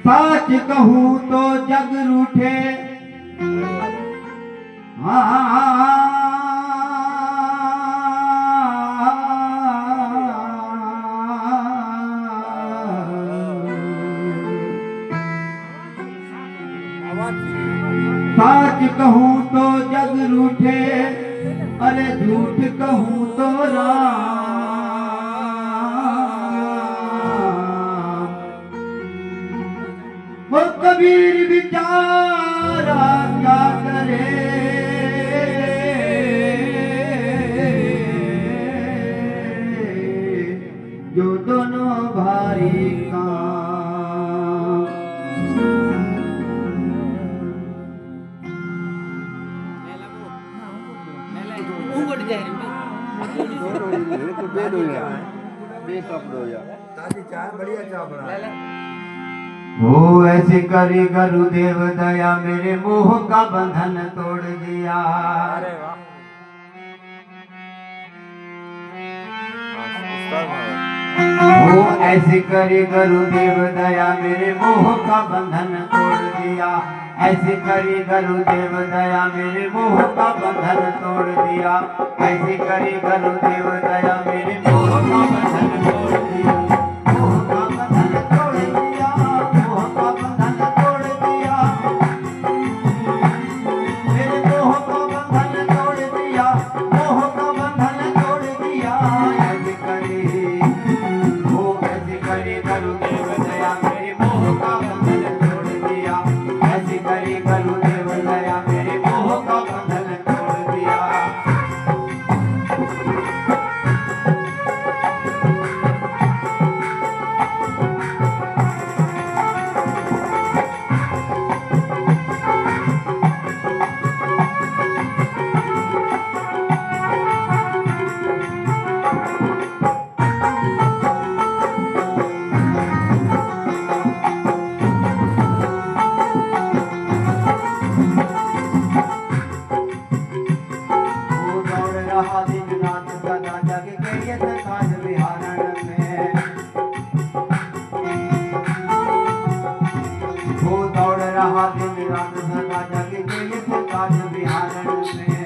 साच कहूँ तो जग रूठे, साच कहूँ तो जग रूठे, अरे झूठ कहूँ तो राम। वो कबीर बिचारा क्या करे, जो दोनों भारी काम। हो ऐसे करे गुरुदेव दया, मेरे मोह का बंधन तोड़ दिया। हो ऐसे करे गुरुदेव दया, मेरे मोह का बंधन तोड़ दिया। ऐसे करे गुरुदेव दया, मेरे मोह का बंधन तोड़ दिया। ऐसे करे गुरुदेव दया, मेरे मोह का बंधन तोड़ दिया। मोह का बंधन तोड़ दिया, मोह का बंधन तोड़ दिया। मेरे मोह का बंधन तोड़ दिया, मोह का बंधन तोड़ दिया। ऐसे करे, हो ऐसे करे गुरुदेव दया, मेरे मोह का बंधन तोड़ दिया। ऐसे करे गुरुदेव दया, मेरे मोह का बंधन तोड़ दिया। दिन रात सदा जग के काज विहारण में, वो दौड़ रहा दिन रात सदा जग के काज विहारण में।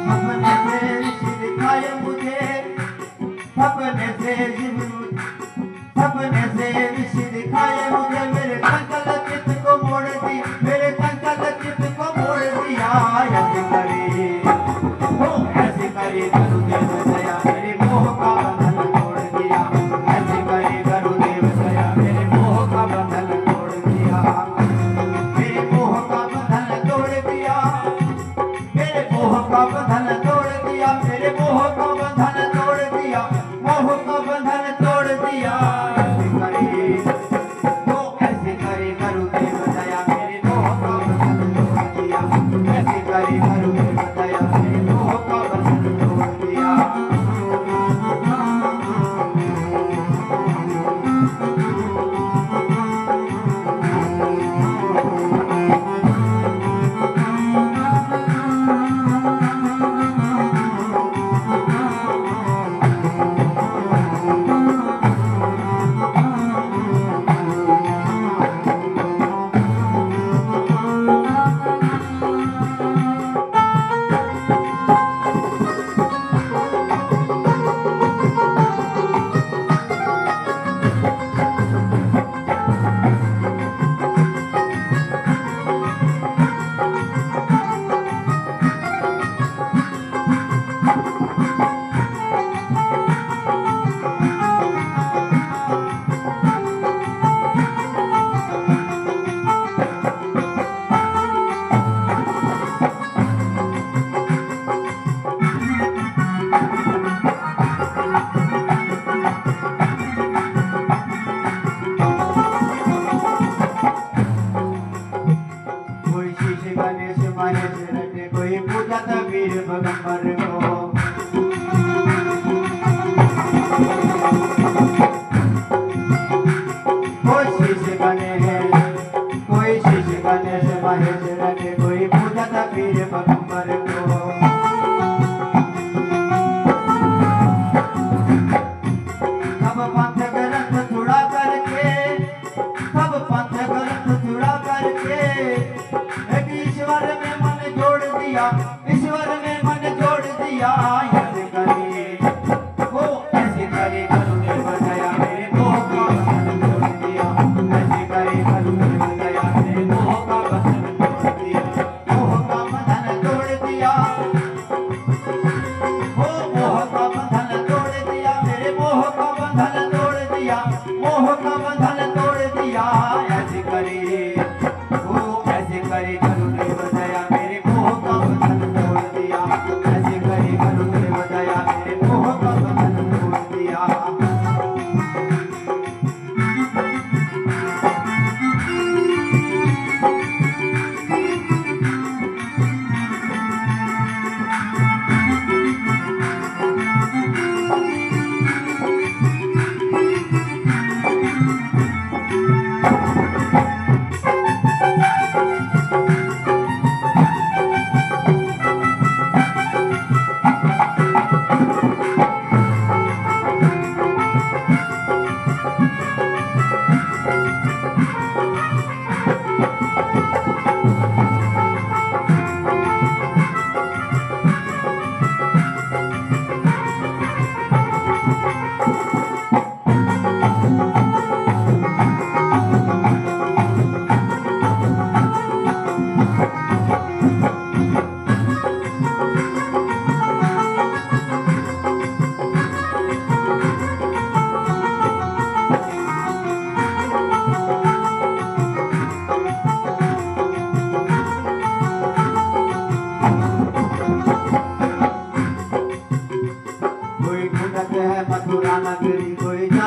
सपने से ऋषि दिखाए मुझे, सपने से ऋषि दिखाए मुझे। मेरे संकल चित्त को मोड़ दी, मेरे संकल चित्त को मोड़ दिया। ऐसे करे, ऐसे करे गुरुदेव दया, मेरे मोह का बंधन तोड़ दिया। ऐसे करे गुरुदेव दया, मेरे मोह का बंधन तोड़ दिया। मेरे मोह का बंधन तोड़ दिया, मेरे मोह का बंधन तोड़ दिया। मेरे मोह का बंधन तोड़ दिया, मोह का बंधन तोड़ दिया। ऐसे करे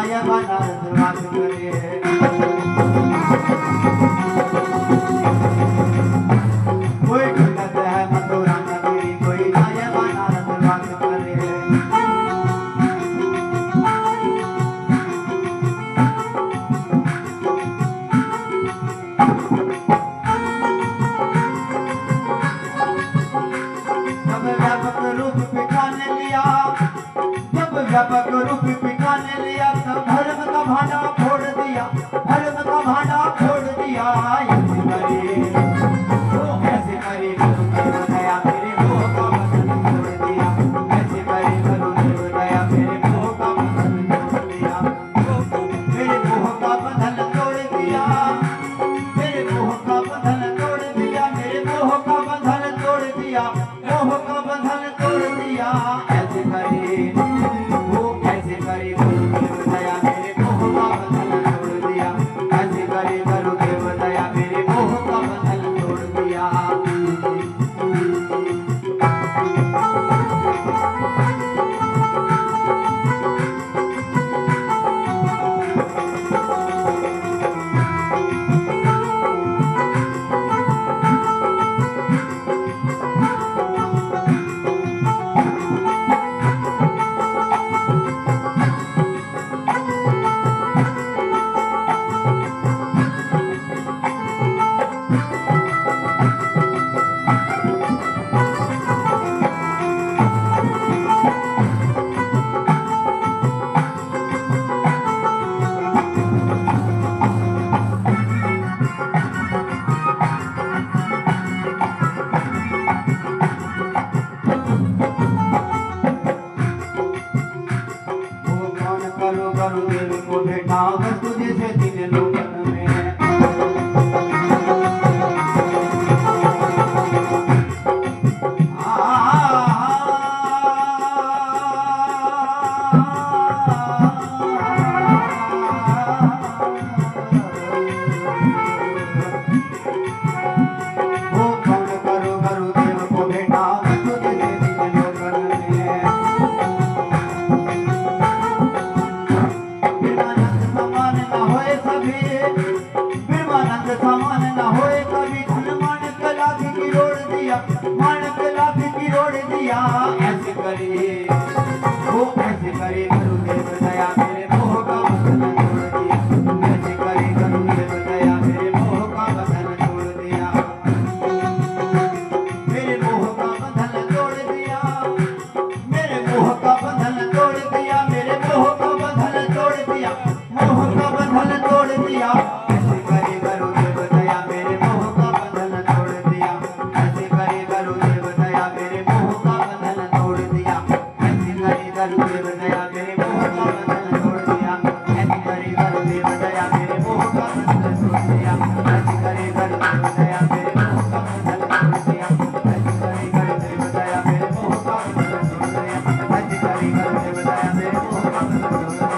नायक नारद वास करे। कोई ढूंढत है मथुरा नगरी, कोई नायक नारद वास करे। जब व्यापक रूप पिखाने लिया, जब व्यापक रूप पिखाने लिया, तब धर्म का भांडा फोड़ दिया, धर्म का भांडा फोड़ दिया। ऐसे करे वो ऐसे करे गुरुदेव दया मेरे मोह का बंधन तोड़ दिया। ऐसे करे गुरुदेव दया मेरे मोह का बंधन तोड़ दिया। मेरे मोह का बंधन तोड़ दिया, मेरे मोह का बंधन तोड़ दिया, मेरे मोह का बंधन तोड़ दिया, मोह का बंधन तोड़ दिया। ऐसे करे वो ऐसे करे गुरुदेव दया मेरे मोह का बंधन तोड़ दिया। ऐसे करे गुरुदेव दया मेरे मोह का बंधन तोड़ दिया। करो गुरुदेव को भेटा बस तुझे से तीन लोकन में। वो कौन करो गुरुदेव को भेटा बस तुझे से तीन लोकन में। ब्रह्मानंद समान न होए कभी, धन मानक लाभ की रोड़ दिया, मानक लाभ की रोड़ दिया। ऐसे करे वो ऐसे करे गुरुदेव दया मेरे मोह का बंधन तोड़ दिया। ऐसे करे गुरुदेव दया मेरे मोह का बंधन तोड़ दिया। मेरे मोह का बंधन तोड़ दिया, मेरे मोह का बंधन तोड़ दिया, मेरे मोह का बंधन तोड़ दिया, मोह का बंधन तोड़ दिया। ऐसे करे गुरुदेव दया मेरे मोह का बंधन तोड़ दिया। ऐसे करे गुरुदेव दया मेरे मोह का बंधन तोड़ दिया। ऐसे करे गुरुदेव दया मेरे मोह का बंधन तोड़ दिया। ऐसे करे गुरुदेव दया मेरे मोह का बंधन तोड़ दिया। ऐसे करे गुरुदेव दया मेरे मोह का बंधन तोड़ दिया। ऐसे करे गुरुदेव दया मेरे मोह का बंधन तोड़ दिया। ऐसे करे गुरुदेव दया मेरे मोह का बंधन तोड़ दिया।